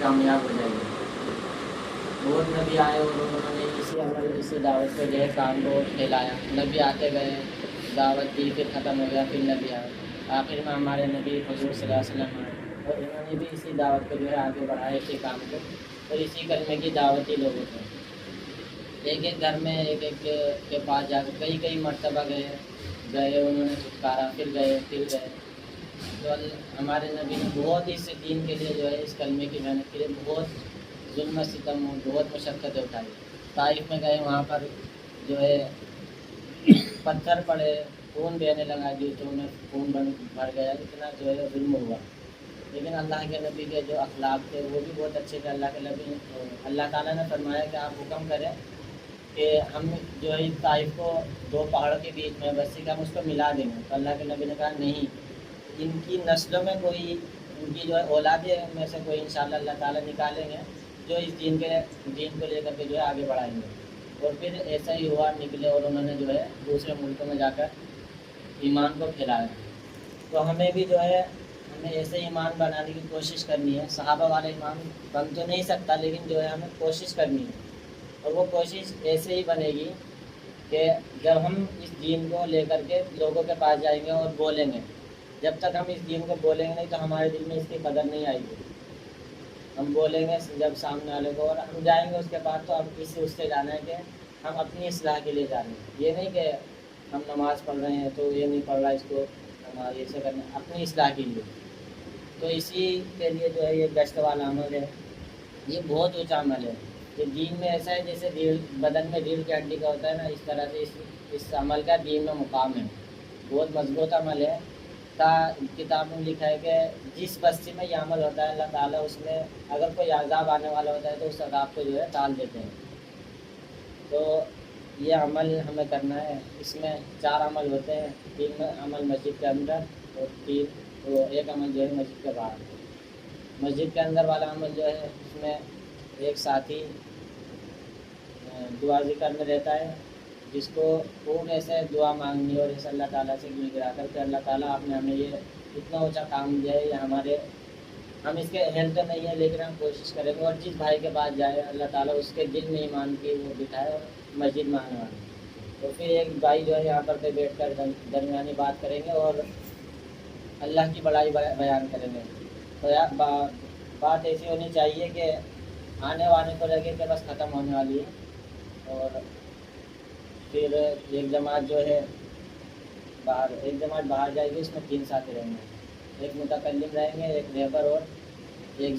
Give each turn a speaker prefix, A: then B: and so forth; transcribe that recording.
A: कामयाब हो जाएंगे। बहुत नबी आए और उन्होंने इसी अमल इसी दावत को जो है काम को फैलाया। नबी आते गए, दावत दी, फिर ख़त्म हो गया, फिर नबी आए। आखिर में हमारे नबी हुज़ूर सल्लल्लाहु अलैहि वसल्लम आए और इन्होंने भी इसी दावत को जो है आगे बढ़ाया, इसी काम को, और इसी कलमे की दावत ही लोगों को। एक एक घर में एक एक के पास जाकर कई कई मरतबा गए उन्होंने छुटकारा, फिर गए। तो हमारे नबी ने बहुत ही इस दीन के लिए जो है, इस कलमे की मेहनत के लिए बहुत जुल्म सितम और बहुत मशक्क़तें उठाई। ताइफ में गए, वहाँ पर जो है पत्थर पड़े, खून बहने लगा, जूतों में खून भर गया, इतना जो है जुल्म हुआ। लेकिन अल्लाह के नबी के जो अखलाक थे वो भी बहुत अच्छे थे। अल्लाह ताला ने फरमाया कि आप हुक्म करें कि हम जो है इस ताइफ को दो पहाड़ों के बीच में बस्ती का हम उसको मिला देंगे। तो अल्लाह के नबी ने कहा नहीं, इनकी नस्लों में कोई, इनकी जो है औलाद में से कोई इंशाअल्लाह अल्लाह ताला निकालेंगे जो इस दीन को लेकर के जो है आगे बढ़ाएंगे। और फिर ऐसा ही हुआ, निकले और उन्होंने जो है दूसरे मुल्कों में जाकर ईमान को फैलाया। तो हमें भी जो है, हमें ऐसे ईमान बनाने की कोशिश करनी है। सहाबा वाला ईमान बन तो नहीं सकता, लेकिन जो है हमें कोशिश करनी है। और वो कोशिश ऐसे ही बनेगी कि जब हम इस दीन को लेकर के लोगों के पास जाएंगे और बोलेंगे। जब तक हम इस दीन को बोलेंगे नहीं तो हमारे दिल में इसकी कदर नहीं आएगी। हम बोलेंगे जब सामने वाले को, और हम जाएंगे उसके बाद, तो अब इसी उससे जाना है कि हम अपनी इस्लाह के लिए जा रहे हैं। ये नहीं कि हम नमाज़ पढ़ रहे हैं तो ये नहीं पढ़ रहा, इसको हमारे ऐसे करना, अपनी इस्लाह के लिए। तो इसी के लिए जो है ये गश्त वाला अमल है, ये बहुत ऊँचा अमल है। ये दीन में ऐसा है जैसे बदन में रीढ़ की हड्डी का होता है ना, इस तरह से इस अमल का दीन में मुकाम है। बहुत मजबूत अमल है। किताब में लिखा है कि जिस बस्ती में यह अमल होता है, अल्लाह ताला उसमें अगर कोई अज़ाब आने वाला होता है तो उस अज़ाब को जो है टाल देते हैं। तो ये अमल हमें करना है। इसमें 4 अमल होते हैं। 3 अमल मस्जिद के अंदर और एक अमल जो है मस्जिद के बाहर। मस्जिद के अंदर वाला अमल जो है उसमें एक साथी दुआ ज़िक्र में रहता है, जिसको खूब ऐसे दुआ मांगनी और ऐसे अल्लाह ताला से गिरा कर के, अल्लाह ताला आपने हमें ये इतना ऊंचा काम दिया है, ये हम इसके अहल तो नहीं है लेकिन हम कोशिश करेंगे। और जिस भाई के पास जाए अल्लाह ताला उसके दिल में ईमान की वो दिखाए और मस्जिद में आने वाले। तो फिर एक भाई जो है यहाँ पर पे बैठ कर दरमियानी बात करेंगे और अल्लाह की बड़ाई बयान करेंगे। तो यार बात ऐसी होनी चाहिए कि आने वाले को लगे कि बस ख़त्म होने वाली है। और फिर एक जमात जो है एक जमात बाहर जाएगी, उसमें 3 साथी रहेंगे। एक मुतकल्लिम रहेंगे, एक रहबर और एक